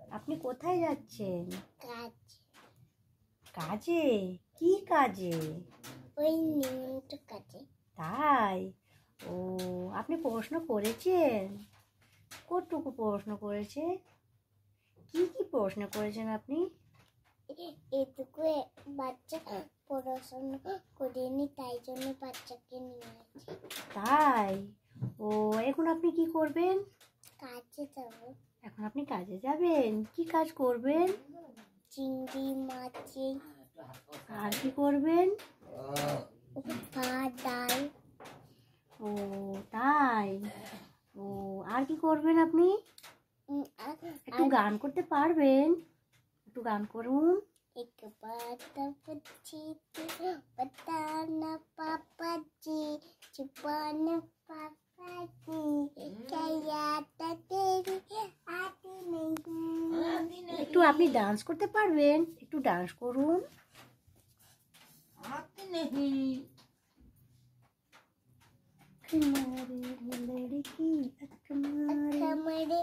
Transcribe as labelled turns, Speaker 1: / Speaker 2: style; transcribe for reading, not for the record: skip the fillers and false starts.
Speaker 1: আপনি কোথায় যাচ্ছেন?
Speaker 2: কাজ।
Speaker 1: কাজে? কি কাজে?
Speaker 2: ওই নিমন্ত্রণ কাজে।
Speaker 1: তাই? ও, আপনি পড়াশোনা করেছেন? কতটুকু পড়াশোনা করেছে? কি কি পড়াশোনা করেছেন আপনি?
Speaker 2: এটুকু বাচ্চা পড়াশোনা করেনি, তাই জন্য বাচ্চাকে নিয়ে আসি।
Speaker 1: তাই? ও, এখন আপনি কি করবেন?
Speaker 2: কাজে যাব।
Speaker 1: এখন আপনি কাজে যাবেন? কি কাজ করবেন?
Speaker 2: চিংড়ি মাছে।
Speaker 1: আর কি করবেন?
Speaker 2: ভাত ডাল।
Speaker 1: ও তাই? ও, আর কি করবেন আপনি? একটু গান করতে পারবেন? একটু গান করুন।
Speaker 2: एक बात पूछी थी, बताना पापा जी, छुपाना पापा जी, क्या याद तेरी आती नहीं।
Speaker 1: একটু আপনি ডান্স করতে পারবেন? একটু ডান্স করুন।
Speaker 3: आती नहीं।
Speaker 1: तुम्हारी लड़की
Speaker 2: हमारे